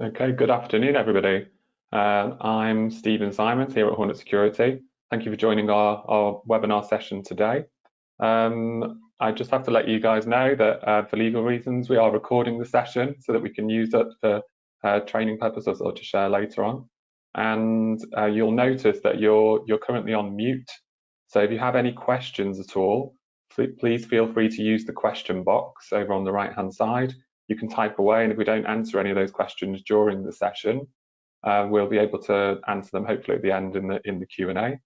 Okay, good afternoon, everybody. I'm Stephen Simons here at Hornet Security. Thank you for joining our webinar session today. I just have to let you guys know that for legal reasons, we are recording the session so that we can use it for training purposes or to share later on. And you'll notice that you're currently on mute. So if you have any questions at all, please feel free to use the question box over on the right-hand side. You can type away, and if we don't answer any of those questions during the session, we'll be able to answer them hopefully at the end in the Q&A.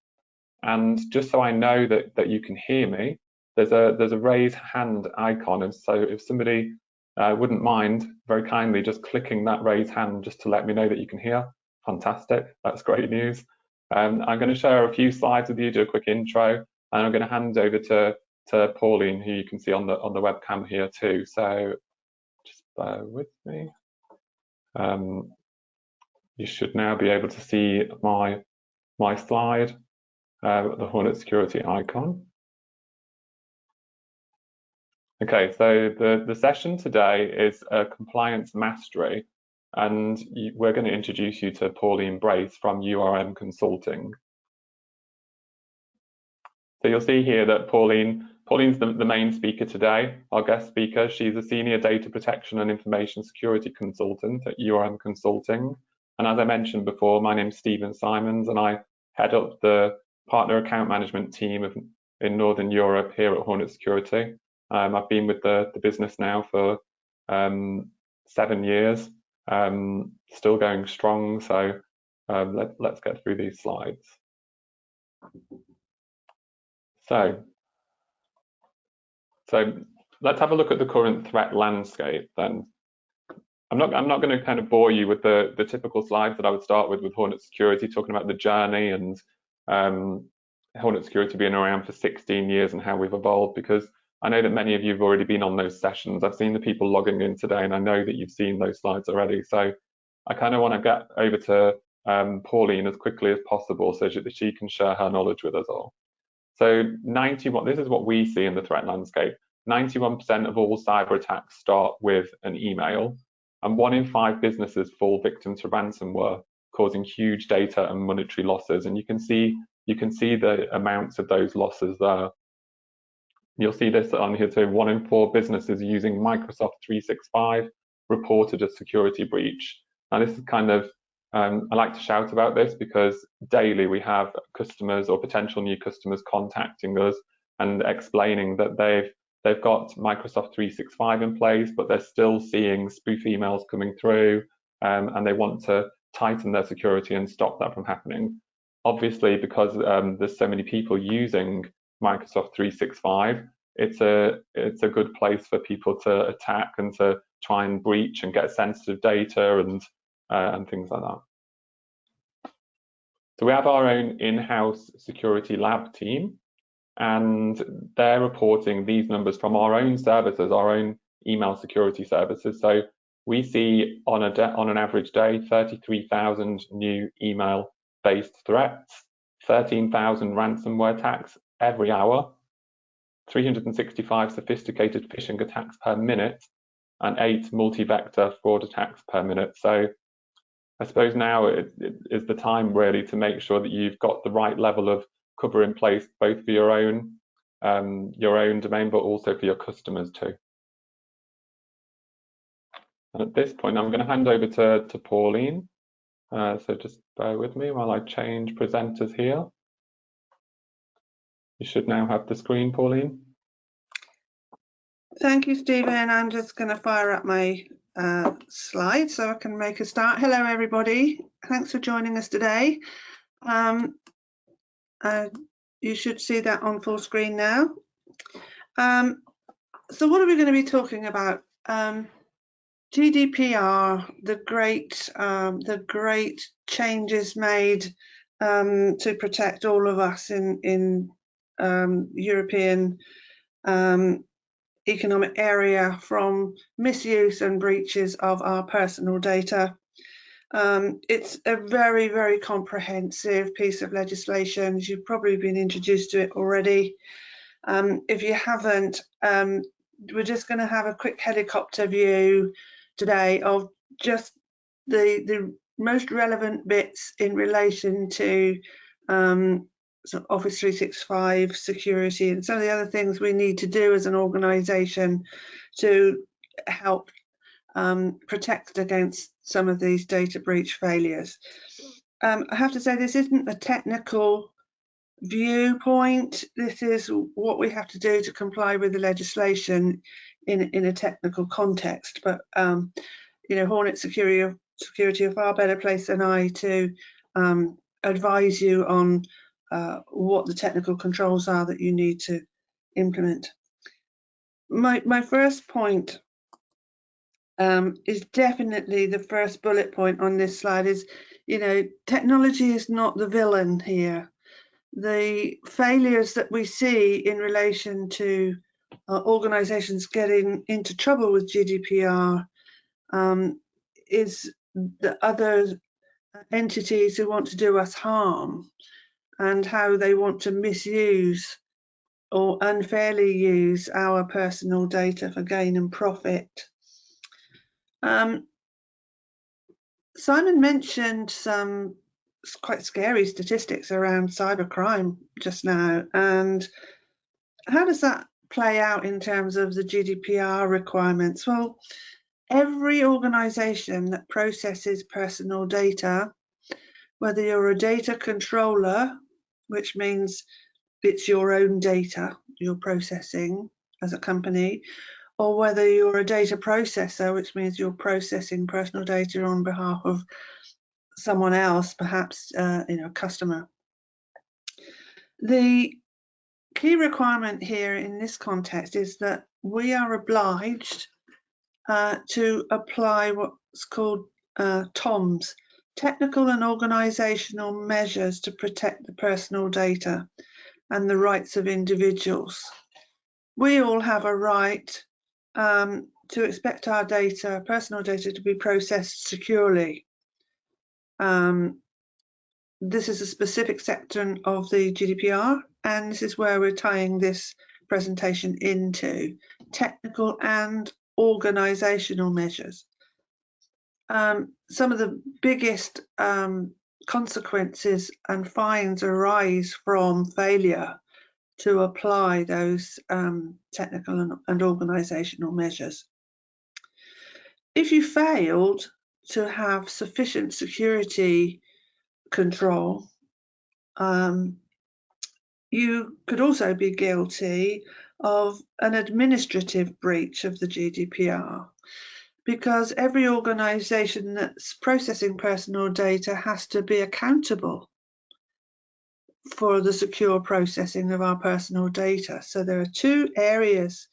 And just so I know that you can hear me, there's a raise hand icon, and so if somebody wouldn't mind very kindly just clicking that raise hand just to let me know that you can hear, fantastic, that's great news. I'm going to share a few slides with you, do a quick intro, and I'm going to hand over to Pauline, who you can see on the webcam here too. So just bear with me. You should now be able to see my slide, the Hornet Security icon. Okay, so the session today is compliance mastery, and we're going to introduce you to Pauline Brace from URM Consulting. So you'll see here that Pauline's the main speaker today, our guest speaker. She's a senior data protection and information security consultant at URM Consulting. And as I mentioned before, my name's Stephen Simons, and I head up the partner account management team in Northern Europe here at Hornet Security. I've been with the business now for 7 years, still going strong. So let's get through these slides. So let's have a look at the current threat landscape then. I'm not going to kind of bore you with the typical slides that I would start with Hornet Security, talking about the journey and Hornet Security being around for 16 years and how we've evolved, because I know that many of you have already been on those sessions. I've seen the people logging in today, and I know that you've seen those slides already. So I kind of want to get over to Pauline as quickly as possible so that she can share her knowledge with us all. So this is what we see in the threat landscape. 91% of all cyber attacks start with an email, and 1 in 5 businesses fall victim to ransomware, causing huge data and monetary losses. And you can see the amounts of those losses there. You'll see this on here too. 1 in 4 businesses using Microsoft 365 reported a security breach. Now this is kind of, I like to shout about this because daily we have customers or potential new customers contacting us and explaining that they've got Microsoft 365 in place, but they're still seeing spoof emails coming through, and they want to tighten their security and stop that from happening. Obviously, because there's so many people using Microsoft 365, it's a good place for people to attack and to try and breach and get sensitive data and things like that. So we have our own in-house security lab team, and they're reporting these numbers from our own services, our own email security services. So we see on an average day 33,000 new email-based threats, 13,000 ransomware attacks every hour, 365 sophisticated phishing attacks per minute, and 8 multi-vector fraud attacks per minute. So I suppose now it is the time really to make sure that you've got the right level of cover in place, both for your own domain, but also for your customers too. And at this point, I'm going to hand over to Pauline. So just bear with me while I change presenters here. You should now have the screen, Pauline. Thank you, Stephen. I'm just going to fire up my slides so I can make a start. Hello, everybody. Thanks for joining us today. You should see that on full screen now. So what are we going to be talking about? GDPR, the great changes made to protect all of us in European economic area from misuse and breaches of our personal data. It's a very, very comprehensive piece of legislation. You've probably been introduced to it already. If you haven't, we're just going to have a quick helicopter view today of just the most relevant bits in relation to so Office 365 security and some of the other things we need to do as an organization to help protect against some of these data breach failures. I have to say, this isn't a technical viewpoint. This is what we have to do to comply with the legislation in a technical context. But you know, Hornet Security are far better placed than I to advise you on what the technical controls are that you need to implement. My first point is definitely the first bullet point on this slide is, you know, technology is not the villain here. The failures that we see in relation to organizations getting into trouble with GDPR is the other entities who want to do us harm and how they want to misuse or unfairly use our personal data for gain and profit. Simon mentioned some quite scary statistics around cybercrime just now, and how does that play out in terms of the GDPR requirements? Well, every organization that processes personal data, whether you're a data controller, which means it's your own data you're processing as a company, or whether you're a data processor, which means you're processing personal data on behalf of someone else, perhaps you know, a customer. The key requirement here in this context is that we are obliged to apply what's called TOMS, technical and organizational measures to protect the personal data and the rights of individuals. We all have a right to expect our data, personal data, to be processed securely. This is a specific section of the GDPR, and this is where we're tying this presentation into technical and organizational measures. Some of the biggest consequences and fines arise from failure to apply those technical and organizational measures. If you failed to have sufficient security control, you could also be guilty of an administrative breach of the GDPR, because every organization that's processing personal data has to be accountable for the secure processing of our personal data. So there are two areas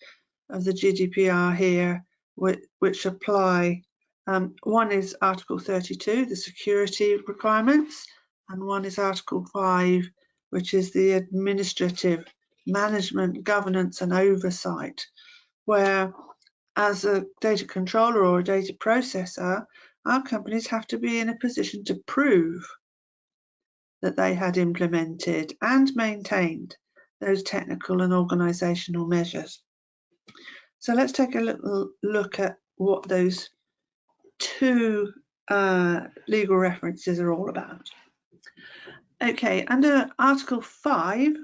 of the GDPR here which apply. One is Article 32, the security requirements, and one is Article 5, which is the administrative management, governance and oversight, where as a data controller or a data processor, our companies have to be in a position to prove that they had implemented and maintained those technical and organizational measures. So let's take a little look at what those two legal references are all about. Okay, under Article 5,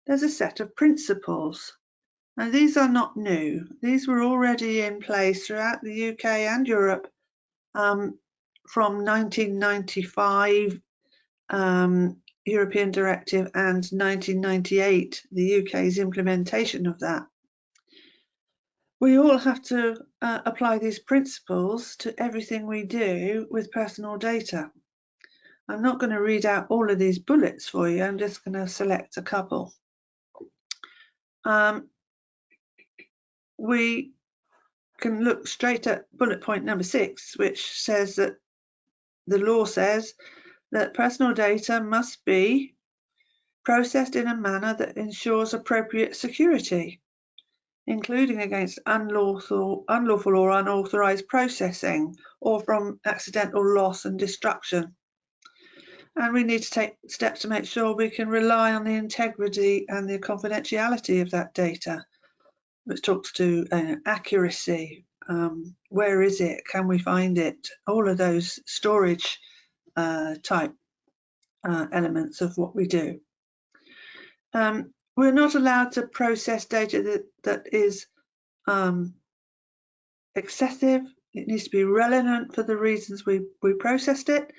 there's a set of principles. Now, these are not new. These were already in place throughout the UK and Europe from 1995 European Directive and 1998, the UK's implementation of that. We all have to apply these principles to everything we do with personal data. I'm not going to read out all of these bullets for you. I'm just going to select a couple. We can look straight at bullet point number 6, which says that the law says that personal data must be processed in a manner that ensures appropriate security, including against unlawful or unauthorized processing or from accidental loss and destruction. And we need to take steps to make sure we can rely on the integrity and the confidentiality of that data, which talks to accuracy, Where is it? Can we find it? All of those storage type elements of what we do. We're not allowed to process data that is excessive. It needs to be relevant for the reasons we processed it.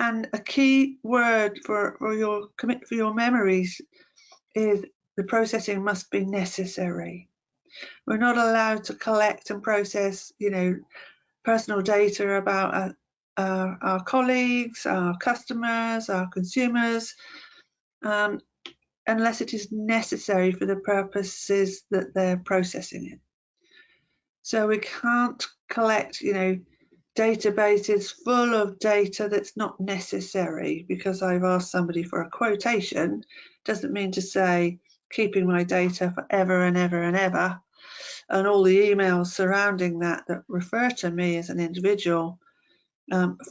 And a key word for your memories is the processing must be necessary. We're not allowed to collect and process, personal data about our colleagues, our customers, our consumers, unless it is necessary for the purposes that they're processing it. So we can't collect, databases full of data that's not necessary because I've asked somebody for a quotation. Doesn't mean to say keeping my data forever and ever and ever, and all the emails surrounding that refer to me as an individual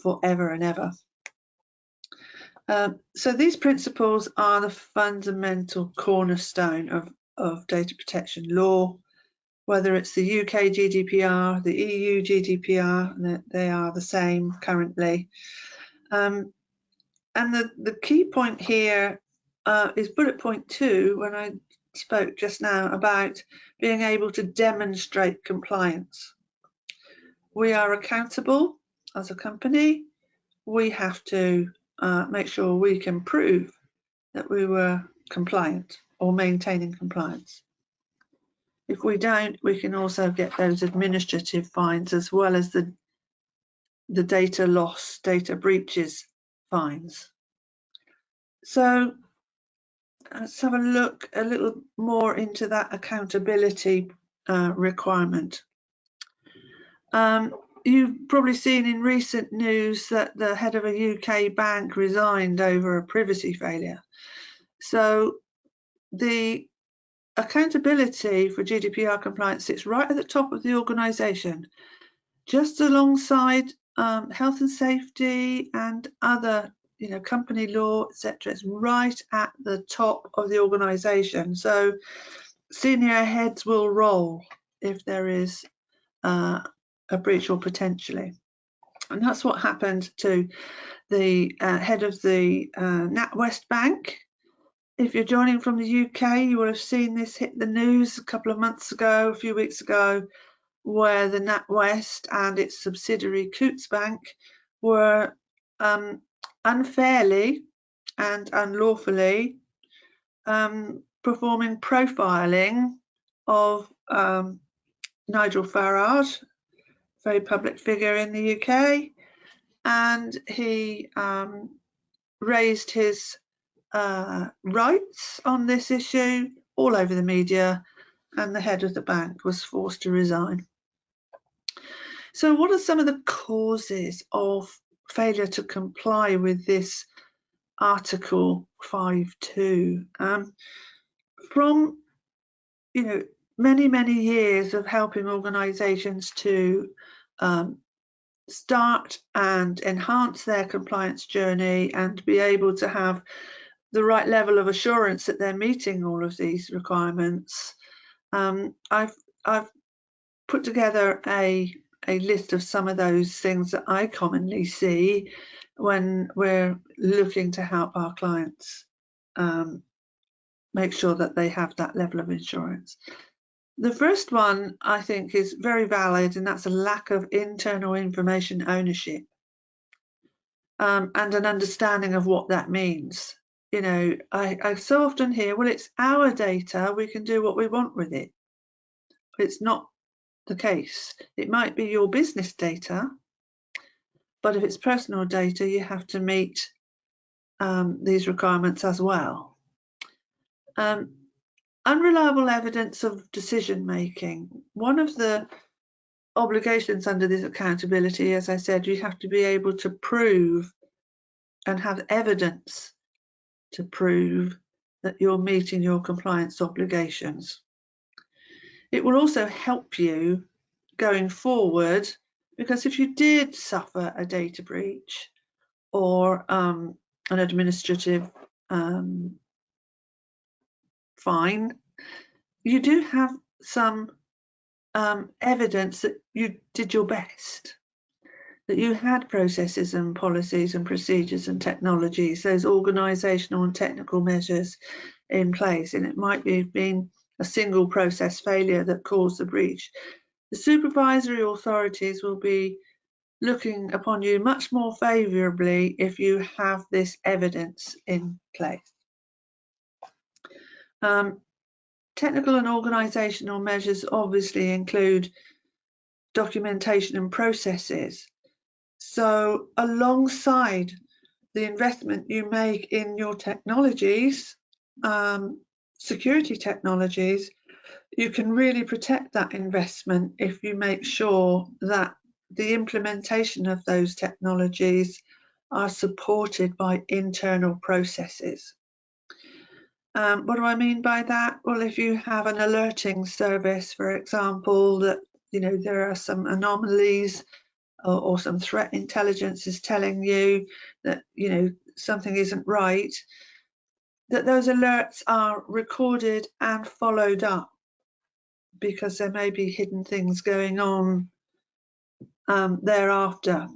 forever and ever. So these principles are the fundamental cornerstone of data protection law, whether it's the UK GDPR, the EU GDPR, they are the same currently. And the key point here is bullet point 2, when I spoke just now about being able to demonstrate compliance. We are accountable as a company. We have to make sure we can prove that we were compliant or maintaining compliance. If we don't, we can also get those administrative fines as well as the data loss, data breaches fines. So let's have a look a little more into that accountability requirement. You've probably seen in recent news that the head of a UK bank resigned over a privacy failure. So the accountability for GDPR compliance sits right at the top of the organisation, just alongside health and safety and other, company law, etc. It's right at the top of the organisation. So senior heads will roll if there is a breach or potentially. And that's what happened to the head of the NatWest Bank. If you're joining from the UK, you will have seen this hit the news a couple of months ago, a few weeks ago, where the NatWest and its subsidiary Coutts Bank were unfairly and unlawfully performing profiling of Nigel Farage, very public figure in the UK, and he raised his rights on this issue all over the media, and the head of the bank was forced to resign. So what are some of the causes of failure to comply with this Article 5.2? From many years of helping organisations to start and enhance their compliance journey and be able to have the right level of assurance that they're meeting all of these requirements, I've put together a list of some of those things that I commonly see when we're looking to help our clients make sure that they have that level of insurance. The first one I think is very valid, and that's a lack of internal information ownership and an understanding of what that means. I so often hear, well, it's our data, we can do what we want with it. It's not the case. It might be your business data, but if it's personal data, you have to meet these requirements as well. Unreliable evidence of decision making. One of the obligations under this accountability, as I said, you have to be able to prove and have evidence to prove that you're meeting your compliance obligations. It will also help you going forward, because if you did suffer a data breach or an administrative fine, you do have some evidence that you did your best, that you had processes and policies and procedures and technologies, those organisational and technical measures in place, and it might be been a single process failure that caused the breach. The supervisory authorities will be looking upon you much more favourably if you have this evidence in place. Technical and organisational measures obviously include documentation and processes. So alongside the investment you make in your technologies, security technologies, you can really protect that investment if you make sure that the implementation of those technologies are supported by internal processes. What do I mean by that? Well, if you have an alerting service, for example, that there are some anomalies or some threat intelligence is telling you that something isn't right, that those alerts are recorded and followed up, because there may be hidden things going on thereafter.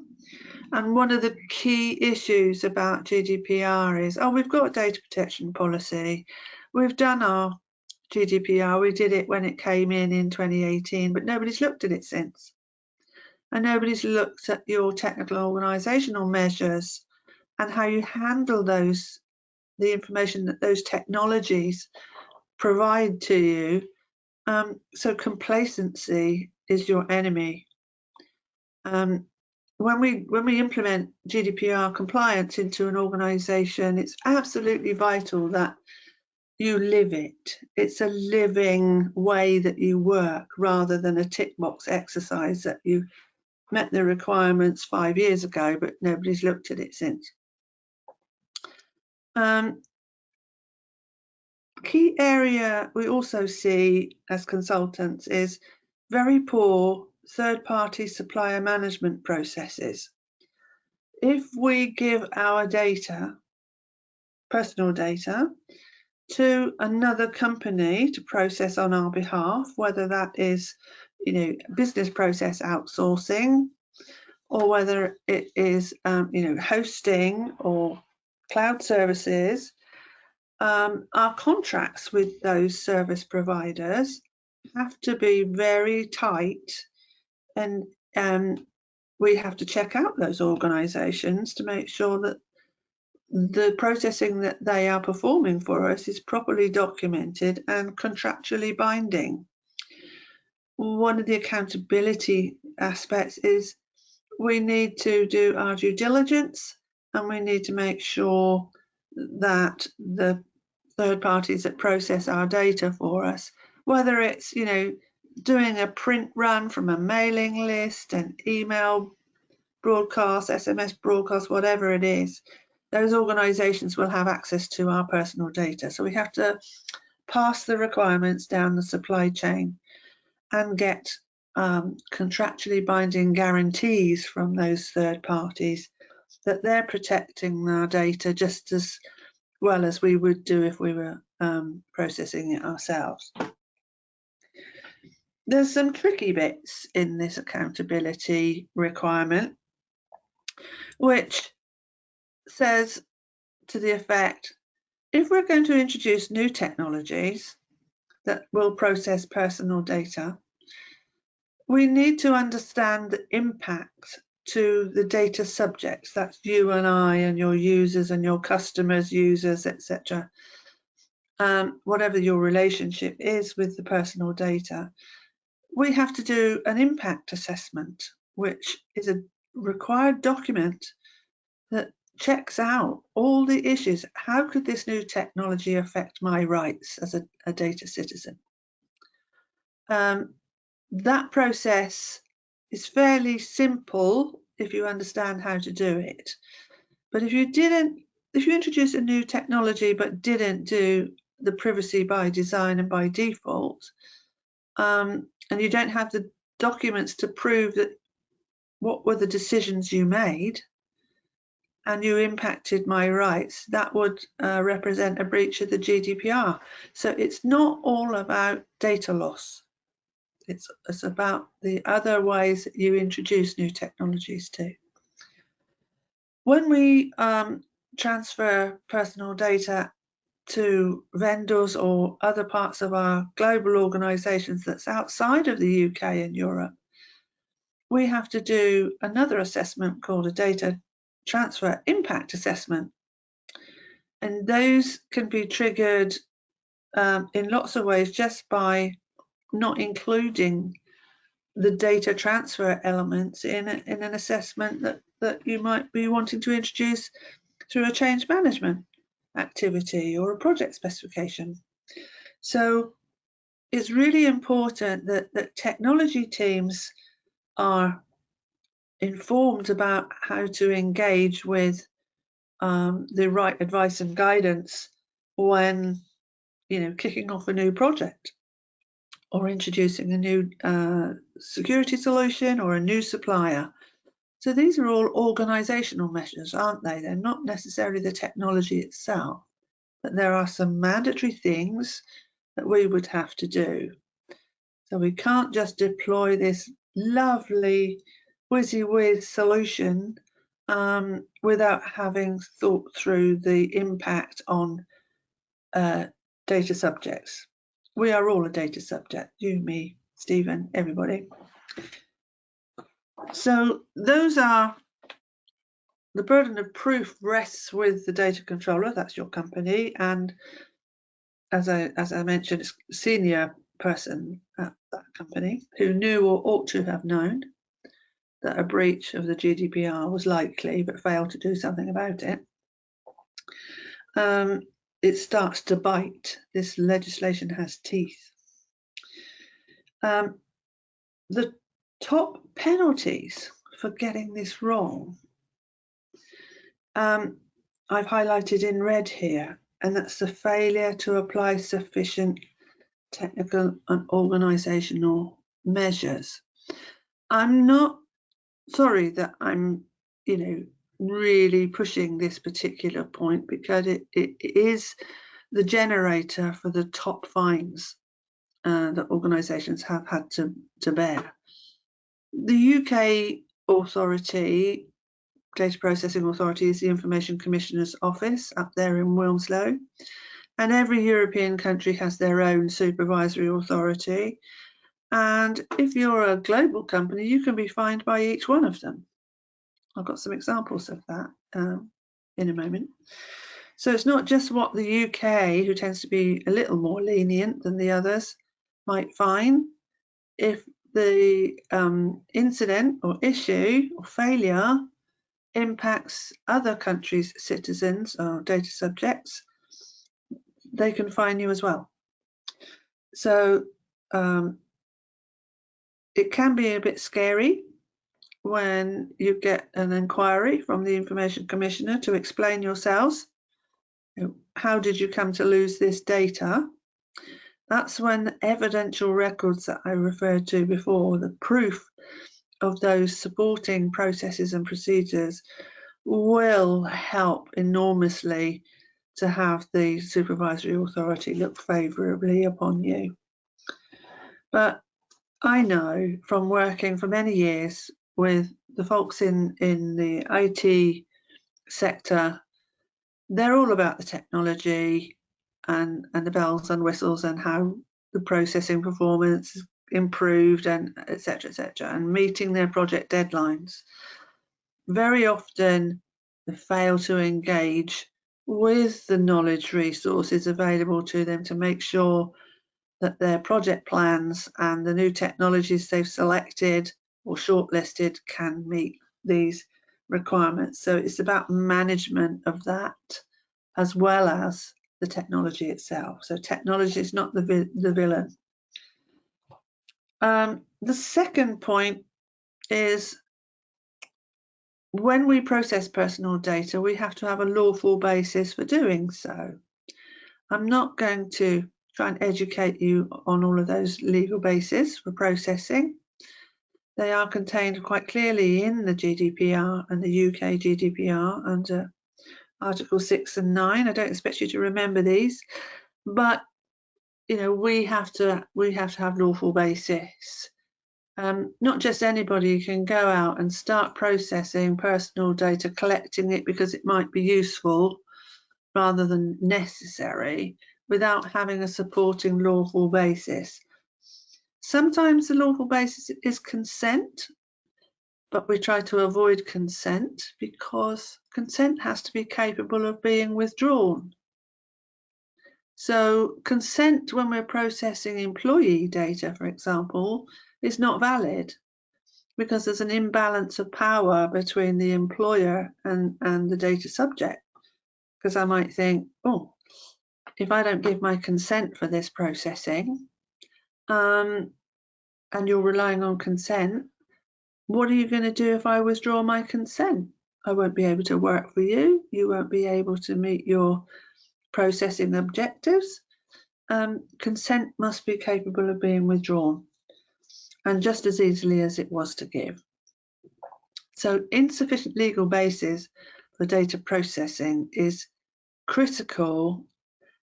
And one of the key issues about GDPR is, we've got a data protection policy, we've done our GDPR, we did it when it came in 2018, but nobody's looked at it since. And nobody's looked at your technical organisational measures and how you handle those, the information that those technologies provide to you. So complacency is your enemy. When we implement GDPR compliance into an organisation, it's absolutely vital that you live it. It's a living way that you work rather than a tick box exercise that you met the requirements 5 years ago, but nobody's looked at it since. Key area we also see as consultants is very poor third-party supplier management processes. If we give our data, personal data, to another company to process on our behalf, whether that is business process outsourcing, or whether it is hosting or cloud services, our contracts with those service providers have to be very tight, and we have to check out those organizations to make sure that the processing that they are performing for us is properly documented and contractually binding. One of the accountability aspects is we need to do our due diligence, and we need to make sure that the third parties that process our data for us, whether it's doing a print run from a mailing list, an email broadcast, SMS broadcast, whatever it is, those organizations will have access to our personal data. So we have to pass the requirements down the supply chain and get contractually binding guarantees from those third parties that they're protecting our data just as well as we would do if we were processing it ourselves. There's some tricky bits in this accountability requirement, which says to the effect, if we're going to introduce new technologies that will process personal data, we need to understand the impact to the data subjects, that's you and I and your users and your customers' users, etc. Whatever your relationship is with the personal data, we have to do an impact assessment, which is a required document that checks out all the issues. How could this new technology affect my rights as a data citizen? That process is fairly simple if you understand how to do it. But if you introduce a new technology but didn't do the privacy by design and by default, and you don't have the documents to prove that what were the decisions you made and you impacted my rights, that would represent a breach of the GDPR. So it's not all about data loss. It's about the other ways that you introduce new technologies too. When we transfer personal data to vendors or other parts of our global organisations that's outside of the UK and Europe, we have to do another assessment called a data transfer impact assessment. And those can be triggered in lots of ways just by not including the data transfer elements in an assessment that you might be wanting to introduce through a change management activity or a project specification. So it's really important that technology teams are informed about how to engage with the right advice and guidance when, kicking off a new project or introducing a new security solution or a new supplier. So these are all organizational measures, aren't they? They're not necessarily the technology itself, but there are some mandatory things that we would have to do. So we can't just deploy this lovely whiz solution without having thought through the impact on data subjects. We are all a data subject, you, me, Stephen, everybody. So those are, the burden of proof rests with the data controller, that's your company, and as I mentioned, it's a senior person at that company who knew or ought to have known that a breach of the GDPR was likely but failed to do something about it. It starts to bite. This legislation has teeth. The top penalties for getting this wrong, I've highlighted in red here, and that's the failure to apply sufficient technical and organisational measures. I'm not sorry that I'm, really pushing this particular point, because it is the generator for the top fines that organisations have had to bear. The UK authority, Data Processing Authority, is the Information Commissioner's Office up there in Wilmslow, and every European country has their own supervisory authority. And if you're a global company, you can be fined by each one of them. I've got some examples of that in a moment. So it's not just what the UK, who tends to be a little more lenient than the others, might fine. If the incident or issue or failure impacts other countries' citizens or data subjects, they can fine you as well. So it can be a bit scary when you get an inquiry from the Information Commissioner to explain yourselves. How did you come to lose this data? That's when the evidential records that I referred to before, the proof of those supporting processes and procedures, will help enormously to have the supervisory authority look favourably upon you. But I know from working for many years with the folks in the IT sector, they're all about the technology and the bells and whistles and how the processing performance improved and etc., and meeting their project deadlines. Very often they fail to engage with the knowledge resources available to them to make sure that their project plans and the new technologies they've selected or shortlisted can meet these requirements. So it's about management of that as well as the technology itself. So technology is not the villain. The second point is, when we process personal data, we have to have a lawful basis for doing so. I'm not going to try and educate you on all of those legal bases for processing. They are contained quite clearly in the GDPR and the UK GDPR under Article 6 and 9. I don't expect you to remember these, but we have to have lawful basis. Not just anybody can go out and start processing personal data, collecting it because it might be useful rather than necessary, without having a supporting lawful basis. Sometimes the lawful basis is consent, but we try to avoid consent because consent has to be capable of being withdrawn. So consent when we're processing employee data, for example, is not valid because there's an imbalance of power between the employer and the data subject. Because I might think, oh, if I don't give my consent for this processing, and you're relying on consent, what are you going to do if I withdraw my consent? I won't be able to work for you. You won't be able to meet your processing objectives. Consent must be capable of being withdrawn, and just as easily as it was to give. So insufficient legal basis for data processing is critical,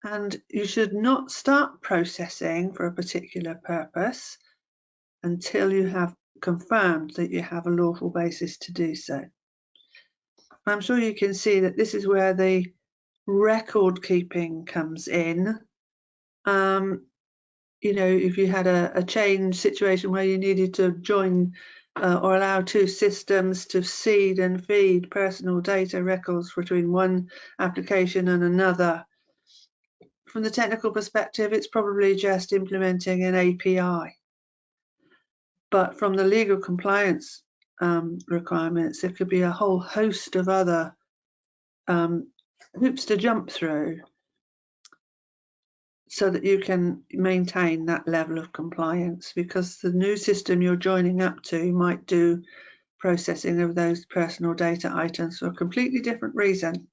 and you should not start processing for a particular purpose until you have confirmed that you have a lawful basis to do so. I'm sure you can see that this is where the record keeping comes in. If you had a change situation where you needed to join or allow two systems to seed and feed personal data records between one application and another, from the technical perspective, it's probably just implementing an API. But from the legal compliance requirements, there could be a whole host of other hoops to jump through so that you can maintain that level of compliance, because the new system you're joining up to might do processing of those personal data items for a completely different reason.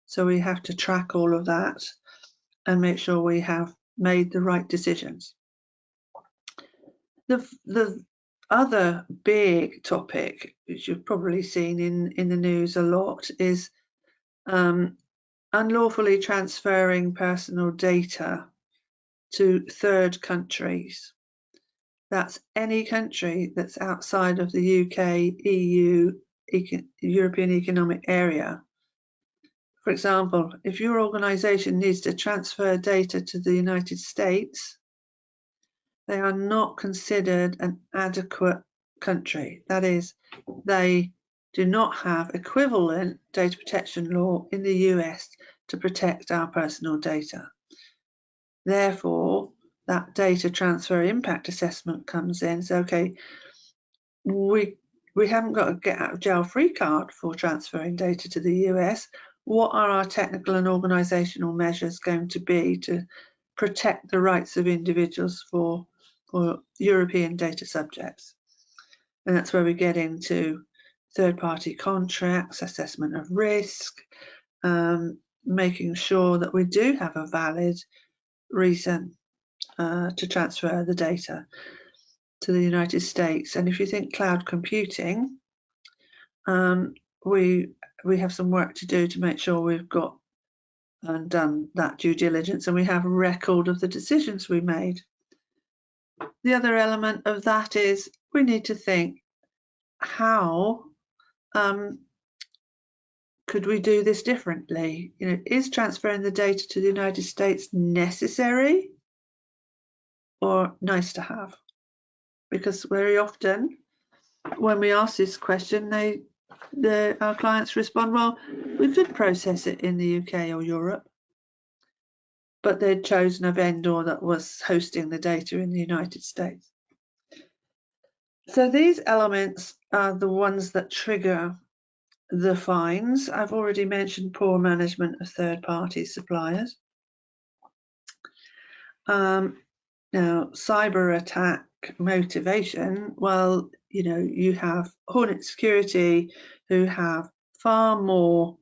So we have to track all of that and make sure we have made the right decisions. The other big topic, which you've probably seen in the news a lot, is unlawfully transferring personal data to third countries. That's any country that's outside of the UK, EU, European Economic Area. For example, if your organisation needs to transfer data to the United States, they are not considered an adequate country. That is, they do not have equivalent data protection law in the US to protect our personal data. Therefore, that data transfer impact assessment comes in. So, okay, we haven't got a get out of jail free card for transferring data to the US. What are our technical and organisational measures going to be to protect the rights of individuals for European data subjects? And that's where we get into third-party contracts, assessment of risk, making sure that we do have a valid reason to transfer the data to the United States. And if you think cloud computing, we have some work to do to make sure we've got and done that due diligence and we have a record of the decisions we made. The other element of that is we need to think, how could we do this differently? Is transferring the data to the United States necessary or nice to have? Because very often when we ask this question, our clients respond, well, we could process it in the UK or Europe, but they'd chosen a vendor that was hosting the data in the United States. So these elements are the ones that trigger the fines. I've already mentioned poor management of third-party suppliers. Now, cyber attack motivation, well, you have Hornetsecurity who have far more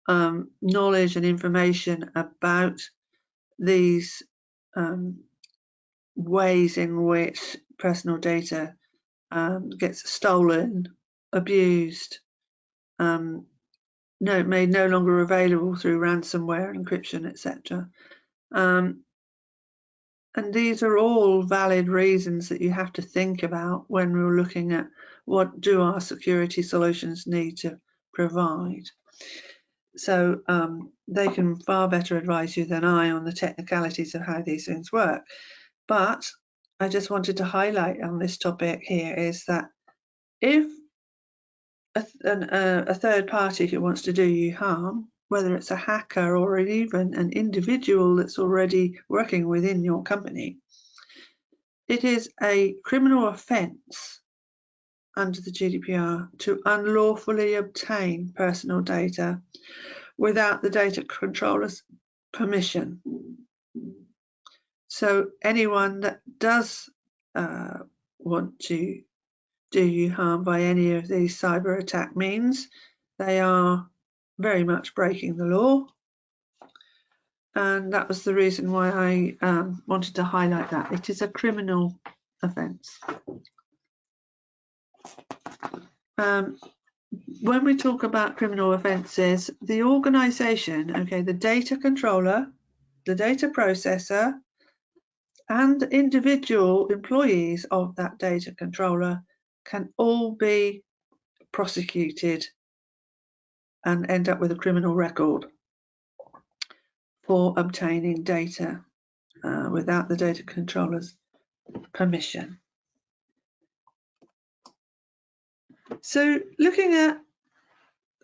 knowledge and information about these ways in which personal data gets stolen, abused, made no longer available through ransomware, encryption, etc. And these are all valid reasons that you have to think about when we're looking at what do our security solutions need to provide. So they can far better advise you than I on the technicalities of how these things work. But I just wanted to highlight on this topic here is that if a third party who wants to do you harm, whether it's a hacker or even an individual that's already working within your company, it is a criminal offence under the GDPR to unlawfully obtain personal data without the data controller's permission. So anyone that does want to do you harm by any of these cyber attack means, they are very much breaking the law. And that was the reason why I wanted to highlight that. It is a criminal offence. When we talk about criminal offences, the organisation, okay, the data controller, the data processor, and individual employees of that data controller can all be prosecuted and end up with a criminal record for obtaining data without the data controller's permission. So looking at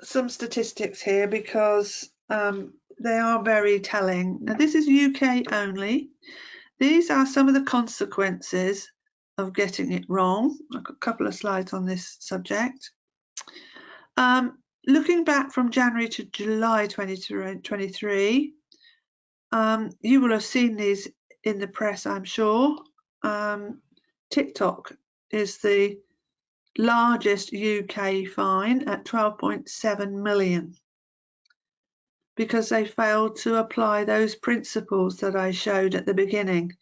some statistics here, because they are very telling. Now this is UK only. These are some of the consequences of getting it wrong. I've got a couple of slides on this subject. Looking back from January to July 2023, you will have seen these in the press, I'm sure. TikTok is the largest UK fine at 12.7 million because they failed to apply those principles that I showed at the beginning,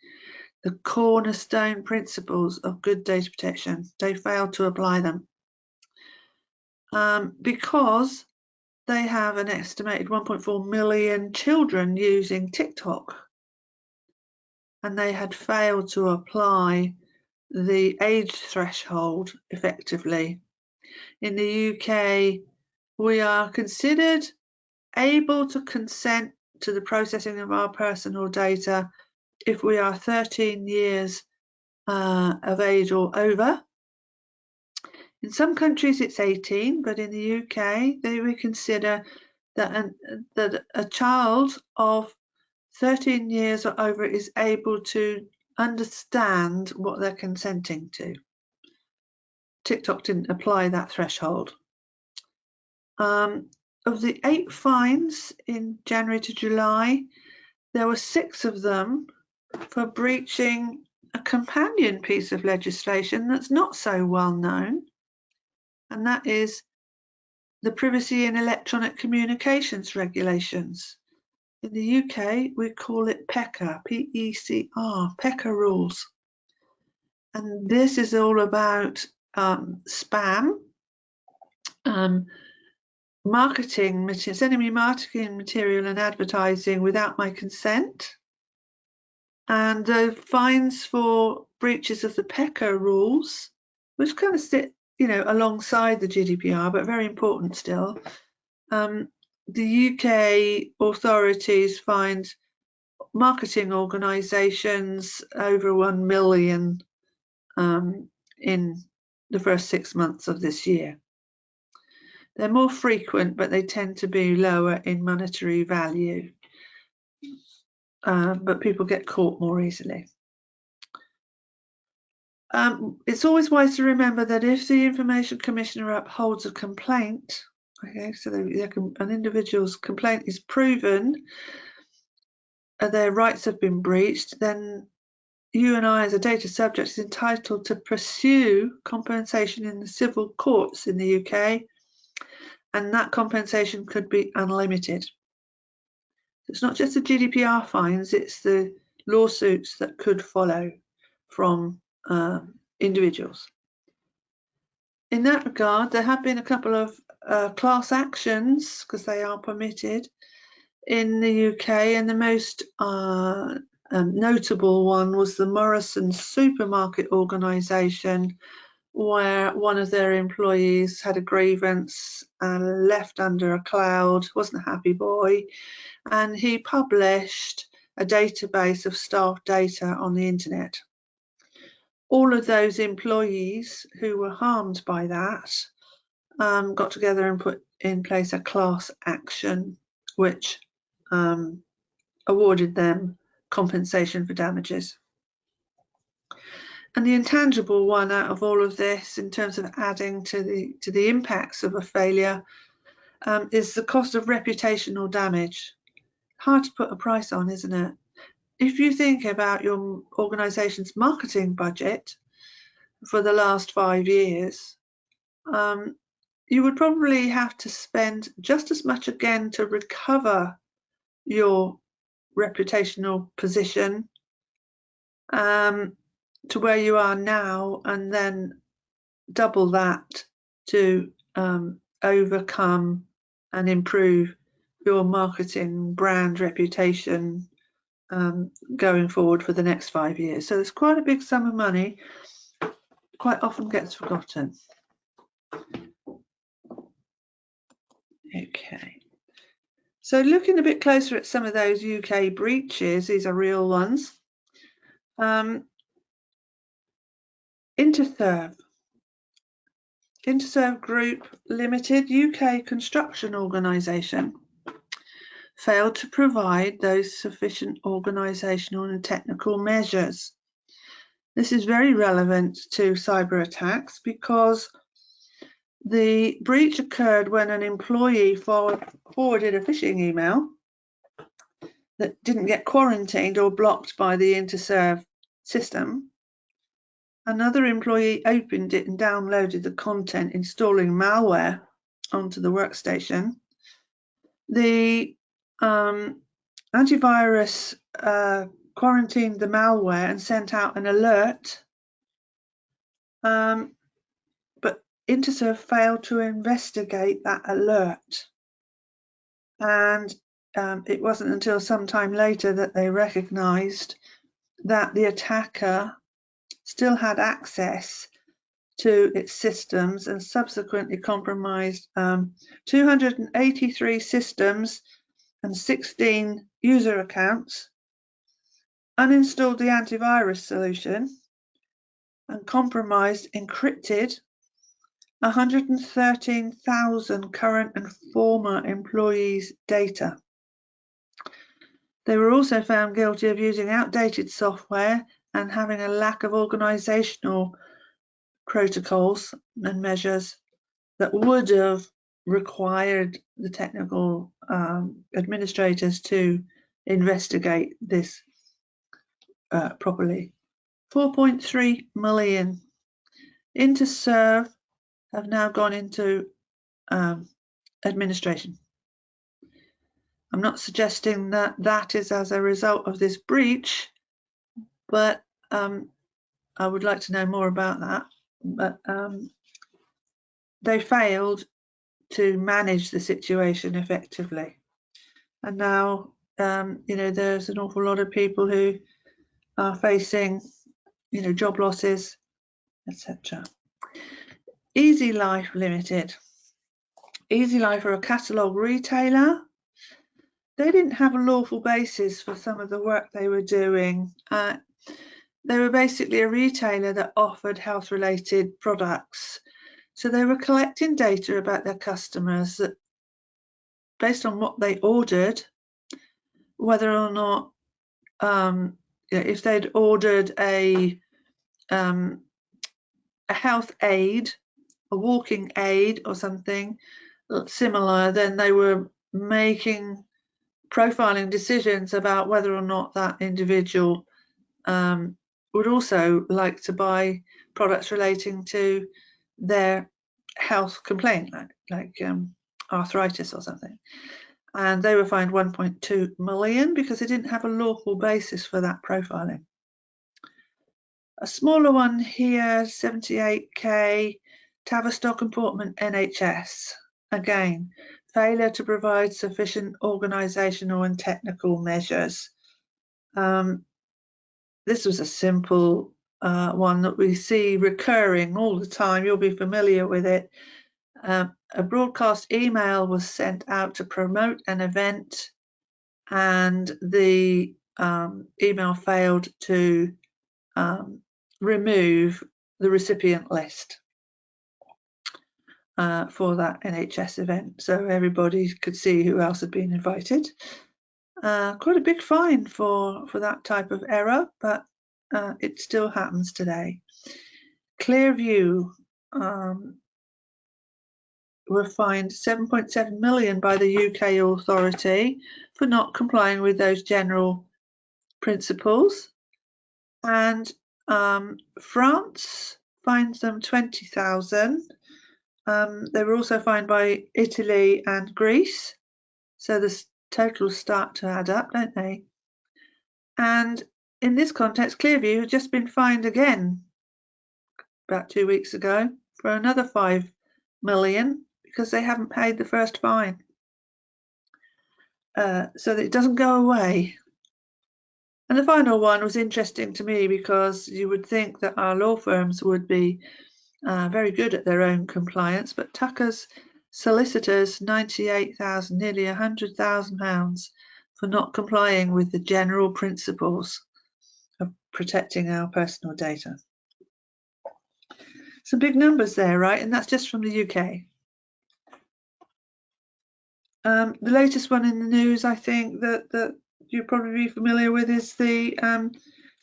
the cornerstone principles of good data protection. They failed to apply them because they have an estimated 1.4 million children using TikTok, and they had failed to apply the age threshold effectively. In the UK, we are considered able to consent to the processing of our personal data if we are 13 years of age or over. In some countries it's 18, but in the UK they would consider that a child of 13 years or over is able to understand what they're consenting to. TikTok didn't apply that threshold. Of the 8 fines in January to July, there were 6 of them for breaching a companion piece of legislation that's not so well known, and that is the Privacy in Electronic Communications Regulations. In the UK, we call it PECR, P-E-C-R, PECR rules. And this is all about spam, sending me marketing material and advertising without my consent. And the fines for breaches of the PECR rules, which kind of sit, alongside the GDPR, but very important still. The UK authorities fined marketing organisations over 1 million in the first 6 months of this year. They're more frequent, but they tend to be lower in monetary value. But people get caught more easily. It's always wise to remember that if the Information Commissioner upholds a complaint, okay, so an individual's complaint is proven, their rights have been breached, then you and I as a data subject is entitled to pursue compensation in the civil courts in the UK, and that compensation could be unlimited. It's not just the GDPR fines, it's the lawsuits that could follow from individuals. In that regard, there have been a couple of class actions, because they are permitted in the UK, and the most notable one was the Morrison supermarket organisation, where one of their employees had a grievance and left under a cloud, wasn't a happy boy, and he published a database of staff data on the internet. All of those employees who were harmed by that got together and put in place a class action, which awarded them compensation for damages. And the intangible one out of all of this, in terms of adding to the impacts of a failure, is the cost of reputational damage. Hard to put a price on, isn't it? If you think about your organisation's marketing budget for the last 5 years, you would probably have to spend just as much again to recover your reputational position to where you are now, and then double that to overcome and improve your marketing brand reputation going forward for the next 5 years. So it's quite a big sum of money, quite often gets forgotten. Okay, so looking a bit closer at some of those UK breaches, these are real ones. Interserve Group Limited, UK construction organisation, failed to provide those sufficient organisational and technical measures. This is very relevant to cyber attacks because the breach occurred when an employee forwarded a phishing email that didn't get quarantined or blocked by the Interserve system. Another employee opened it and downloaded the content, installing malware onto the workstation. The antivirus quarantined the malware and sent out an alert, but Interserve failed to investigate that alert. And it wasn't until some time later that they recognized that the attacker still had access to its systems and subsequently compromised 283 systems and 16 user accounts, uninstalled the antivirus solution, and compromised encrypted 113,000 current and former employees' data. They were also found guilty of using outdated software and having a lack of organisational protocols and measures that would have required the technical administrators to investigate this properly. 4.3 million. Interserve have now gone into administration. I'm not suggesting that that is as a result of this breach, but I would like to know more about that. But they failed to manage the situation effectively, and now there's an awful lot of people who are facing job losses, etc. Easy Life Limited. Easy Life are a catalogue retailer. They didn't have a lawful basis for some of the work they were doing. They were basically a retailer that offered health-related products. So they were collecting data about their customers that, based on what they ordered, whether or not, if they'd ordered a health aid, a walking aid or something similar, then they were making profiling decisions about whether or not that individual would also like to buy products relating to their health complaint, like arthritis or something. And they were fined 1.2 million because they didn't have a lawful basis for that profiling. A smaller one here, 78k, Tavistock and Portman NHS. Again, failure to provide sufficient organisational and technical measures. this was a simple one that we see recurring all the time. You'll be familiar with it. A broadcast email was sent out to promote an event, and the email failed to remove the recipient list for that NHS event, so everybody could see who else had been invited. Quite a big fine for that type of error, but it still happens today. Clearview were fined 7.7 million by the UK authority for not complying with those general principles, and France fined them 20,000. They were also fined by Italy and Greece, so the totals start to add up, don't they? And in this context, Clearview had just been fined again about 2 weeks ago for another 5 million because they haven't paid the first fine. So that it doesn't go away. And the final one was interesting to me because you would think that our law firms would be very good at their own compliance, but Tucker's solicitors, 98,000, nearly £100,000 for not complying with the general principles of protecting our personal data. Some big numbers there, right? And that's just from the UK. The latest one in the news, I think, that you'll probably be familiar with is the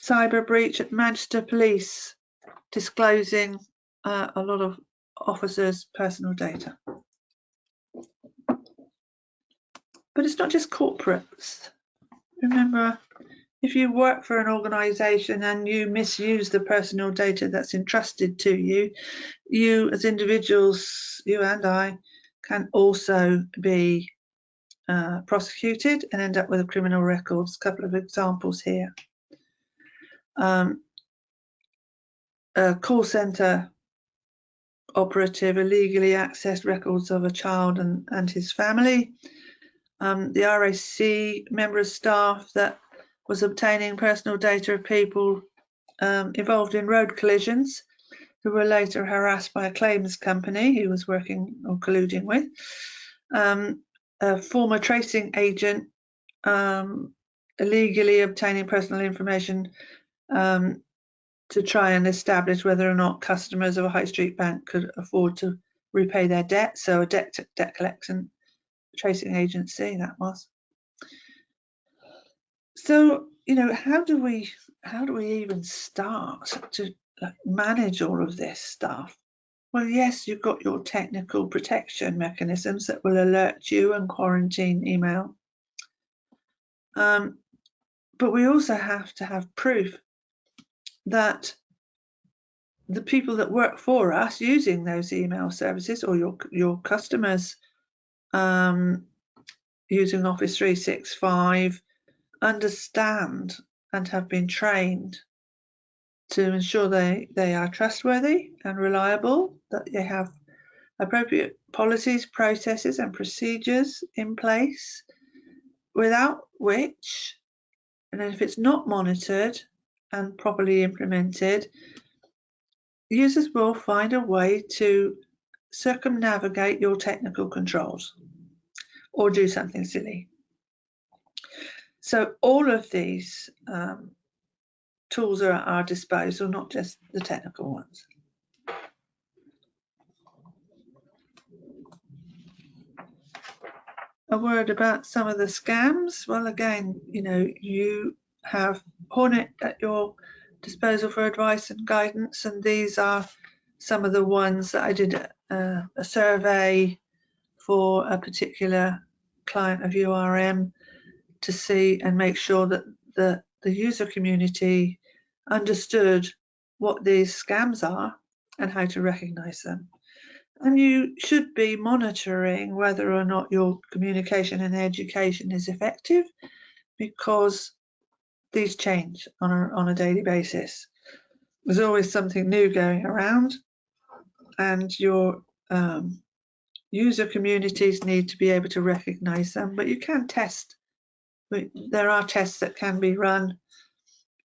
cyber breach at Manchester Police, disclosing a lot of officers' personal data. But it's not just corporates. Remember, if you work for an organisation and you misuse the personal data that's entrusted to you, you as individuals, you and I, can also be prosecuted and end up with a criminal records. A couple of examples here. A call centre operative illegally accessed records of a child and his family. The RAC member of staff that was obtaining personal data of people involved in road collisions who were later harassed by a claims company he was working or colluding with. A former tracing agent illegally obtaining personal information to try and establish whether or not customers of a high street bank could afford to repay their debt. So a debt collection tracing agency that was. So, you know, how do we even start to manage all of this stuff? Well, yes, you've got your technical protection mechanisms that will alert you and quarantine email. But we also have to have proof that the people that work for us using those email services, or your customers using Office 365, understand and have been trained to ensure they are trustworthy and reliable, that they have appropriate policies, processes and procedures in place, without which, and if it's not monitored and properly implemented, users will find a way to circumnavigate your technical controls or do something silly. So all of these tools are at our disposal, not just the technical ones. A word about some of the scams. Well, again, you know, you have Hornet at your disposal for advice and guidance, and these are some of the ones that I did a survey for a particular client of URM to see and make sure that the user community understood what these scams are and how to recognize them. And you should be monitoring whether or not your communication and education is effective, because these change on a daily basis. There's always something new going around, and your user communities need to be able to recognize them, but you can test. There are tests that can be run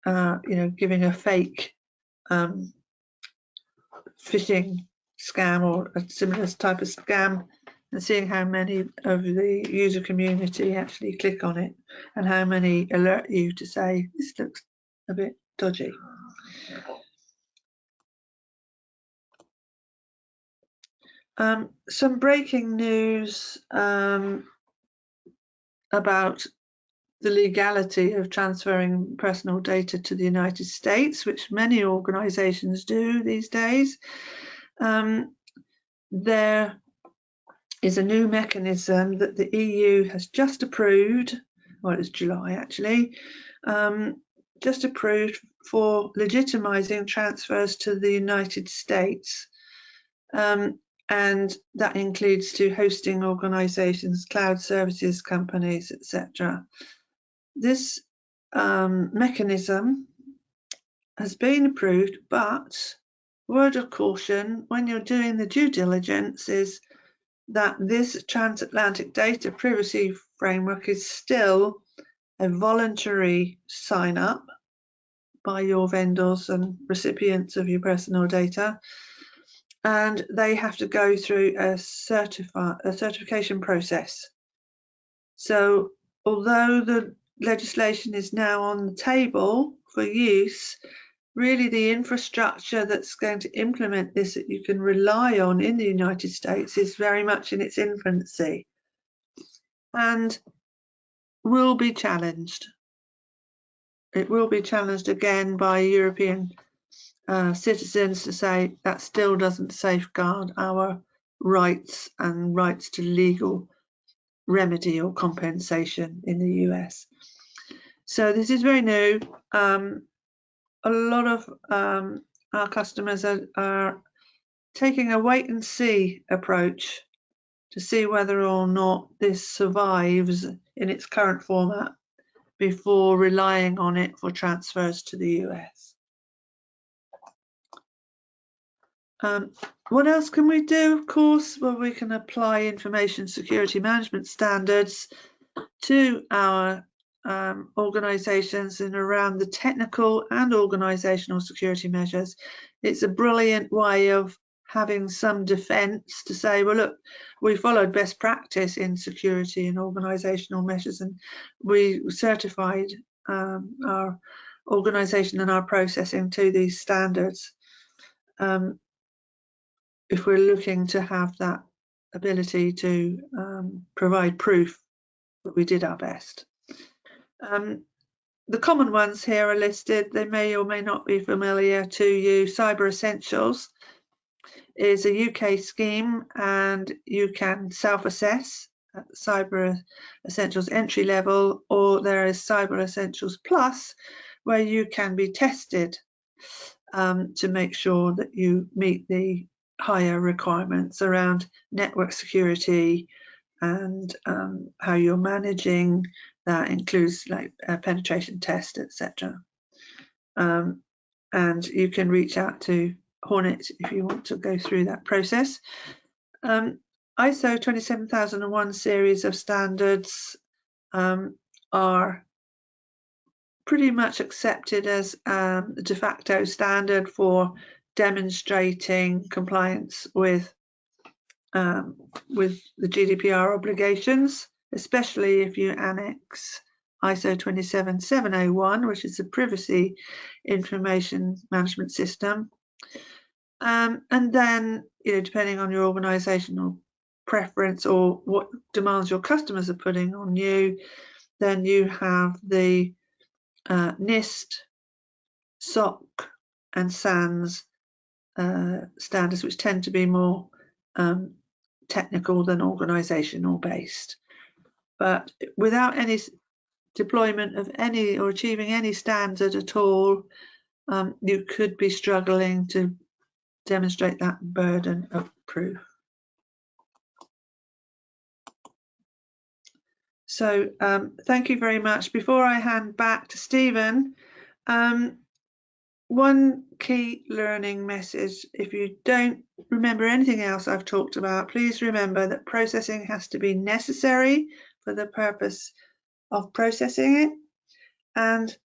giving a fake phishing scam or a similar type of scam, and seeing how many of the user community actually click on it and how many alert you to say this looks a bit dodgy. Some breaking news about the legality of transferring personal data to the United States, which many organizations do these days. There is a new mechanism that the EU has just approved, well, it's July actually, just approved for legitimizing transfers to the United States. And that includes to hosting organizations, cloud services companies, etc. This mechanism has been approved, but word of caution when you're doing the due diligence is that this transatlantic data privacy framework is still a voluntary sign up by your vendors and recipients of your personal data, and they have to go through a certification process. So although the legislation is now on the table for use, really the infrastructure that's going to implement this that you can rely on in the United States is very much in its infancy and will be challenged. It will be challenged again by European citizens to say that still doesn't safeguard our rights and rights to legal remedy or compensation in the US. So this is very new. A lot of our customers are taking a wait and see approach to see whether or not this survives in its current format before relying on it for transfers to the US. What else can we do? Of course, well, we can apply information security management standards to our organizations and around the technical and organizational security measures. It's a brilliant way of having some defense to say, well, look, we followed best practice in security and organizational measures, and we certified our organization and our processing to these standards. If we're looking to have that ability to provide proof that we did our best. The common ones here are listed. They may or may not be familiar to you. Cyber Essentials is a UK scheme, and you can self-assess at the Cyber Essentials entry level, or there is Cyber Essentials Plus, where you can be tested to make sure that you meet the higher requirements around network security and how you're managing. That includes like a penetration test, etc. And you can reach out to Hornet if you want to go through that process. ISO 27001 series of standards are pretty much accepted as the de facto standard for demonstrating compliance with the GDPR obligations, especially if you annex ISO 27701, which is a privacy information management system. And then, depending on your organizational preference or what demands your customers are putting on you, then you have the NIST, SOC, and SANS standards, which tend to be more technical than organizational based. But without any deployment of any or achieving any standard at all, you could be struggling to demonstrate that burden of proof. So thank you very much. Before I hand back to Stephen, one key learning message: if you don't remember anything else I've talked about, please remember that processing has to be necessary for the purpose of processing it, and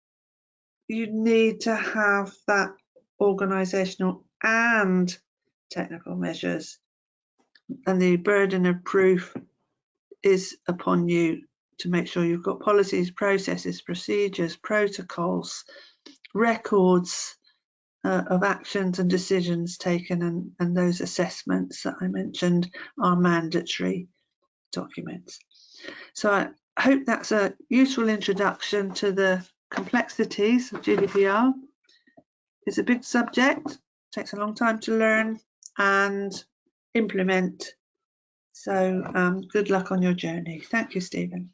you need to have that organisational and technical measures, and the burden of proof is upon you to make sure you've got policies, processes, procedures, protocols, records of actions and decisions taken, and those assessments that I mentioned are mandatory documents. So I hope that's a useful introduction to the complexities of GDPR. It's a big subject, takes a long time to learn and implement. So good luck on your journey. Thank you, Stephen.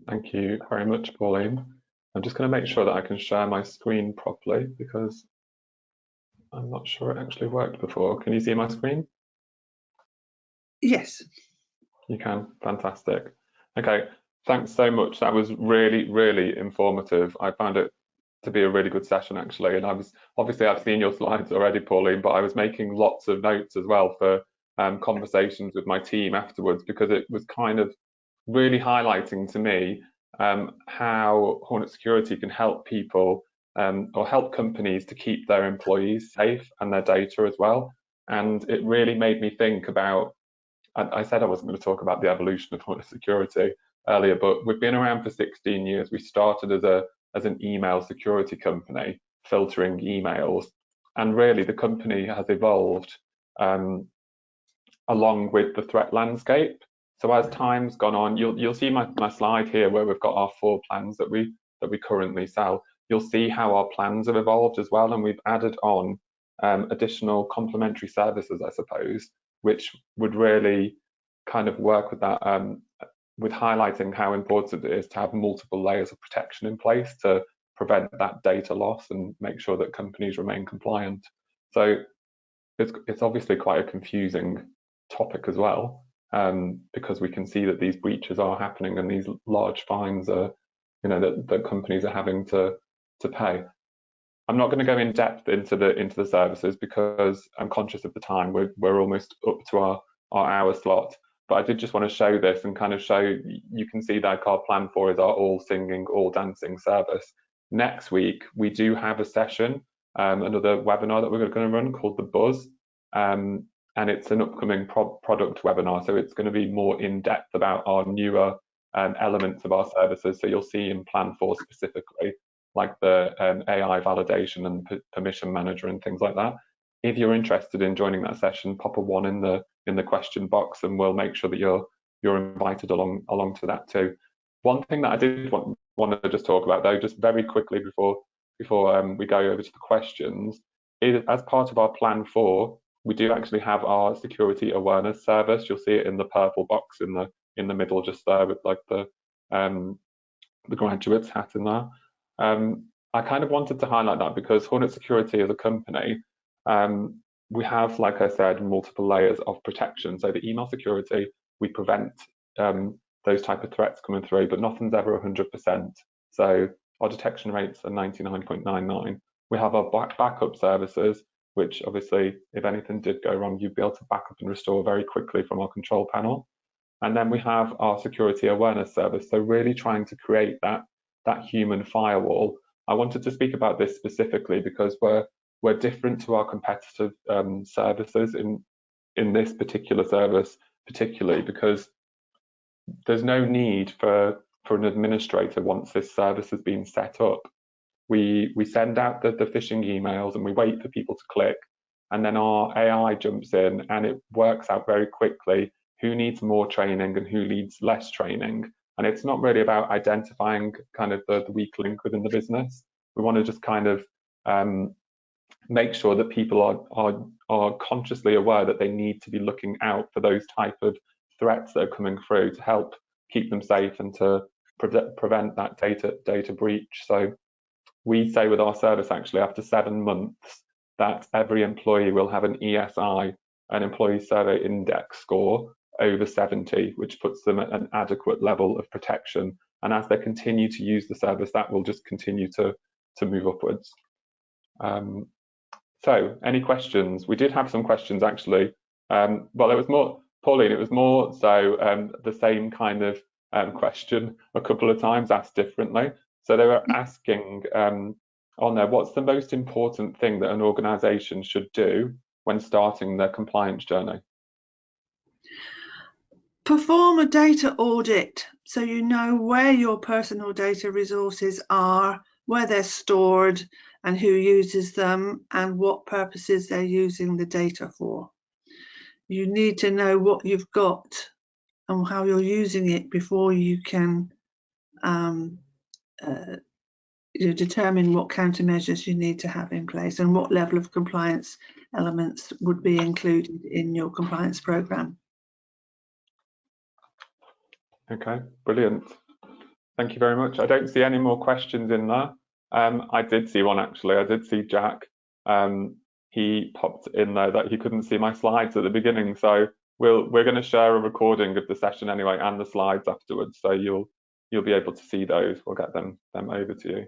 Thank you very much, Pauline. I'm just going to make sure that I can share my screen properly because I'm not sure it actually worked before. Can you see my screen? Yes. You can. Fantastic. Okay, thanks so much. That was really, really informative. I found it to be a really good session, actually. And I've seen your slides already, Pauline, but I was making lots of notes as well for conversations with my team afterwards, because it was kind of really highlighting to me how Hornet Security can help people or help companies to keep their employees safe and their data as well. And it really made me think about, I said I wasn't going to talk about the evolution of Hornet Security earlier, but we've been around for 16 years. We started as an email security company, filtering emails, and really the company has evolved along with the threat landscape. So as time's gone on, you'll see my slide here where we've got our 4 plans that we currently sell. You'll see how our plans have evolved as well, and we've added on additional complementary services, I suppose, which would really kind of work with that, with highlighting how important it is to have multiple layers of protection in place to prevent that data loss and make sure that companies remain compliant. So it's obviously quite a confusing topic as well, because we can see that these breaches are happening and these large fines are, that companies are having to pay. I'm not going to go in depth into the services because I'm conscious of the time. We're almost up to our hour slot, but I did just want to show this and kind of show, you can see that our plan 4 is our all singing, all dancing service. Next week we do have a session, another webinar that we're going to run called the Buzz, and it's an upcoming product webinar, so it's going to be more in depth about our newer elements of our services. So you'll see in plan 4 specifically, like the AI validation and permission manager and things like that. If you're interested in joining that session, pop a 1 in the question box, and we'll make sure that you're invited along to that too. One thing that I did want to just talk about though, just very quickly before we go over to the questions, is as part of our plan 4, we do actually have our security awareness service. You'll see it in the purple box in the middle, just there with like the graduate's hat in there. I kind of wanted to highlight that because Hornet Security as a company, we have, like I said, multiple layers of protection. So the email security, we prevent those type of threats coming through, but nothing's ever 100%. So our detection rates are 99.99. We have our backup services, which obviously, if anything did go wrong, you'd be able to back up and restore very quickly from our control panel. And then we have our security awareness service. So really trying to create that human firewall. I wanted to speak about this specifically because we're different to our competitive services in this particular service, particularly because there's no need for an administrator once this service has been set up. We send out the phishing emails and we wait for people to click, and then our AI jumps in and it works out very quickly who needs more training and who needs less training. And it's not really about identifying kind of the weak link within the business. We want to just kind of make sure that people are consciously aware that they need to be looking out for those type of threats that are coming through to help keep them safe and to prevent that data breach. So we say with our service, actually, after 7 months, that every employee will have an ESI, an employee survey index score, over 70, which puts them at an adequate level of protection. And as they continue to use the service, that will just continue to move upwards. So any questions? We did have some questions actually. Well, it was more, Pauline, it was more so the same kind of question a couple of times asked differently. So they were asking on there, what's the most important thing that an organisation should do when starting their compliance journey? Perform a data audit so you know where your personal data resources are, where they're stored and who uses them and what purposes they're using the data for. You need to know what you've got and how you're using it before you can determine what countermeasures you need to have in place and what level of compliance elements would be included in your compliance programme. Okay, brilliant. Thank you very much. I don't see any more questions in there. I did see one actually. I did see Jack. He popped in there that he couldn't see my slides at the beginning. So we're going to share a recording of the session anyway and the slides afterwards. So you'll be able to see those. We'll get them over to you.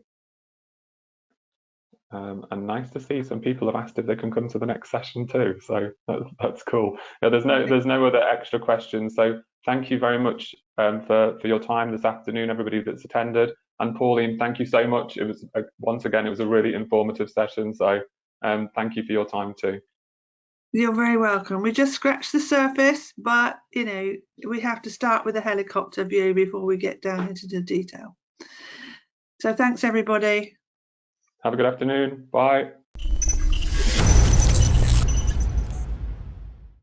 And nice to see some people have asked if they can come to the next session too. So that's cool. Yeah, there's no other extra questions. So thank you very much for your time this afternoon, everybody that's attended. And Pauline, thank you so much. It was once again, it was a really informative session. So thank you for your time too. You're very welcome. We just scratched the surface, but you know, we have to start with a helicopter view before we get down into the detail. So thanks everybody. Have a good afternoon. Bye.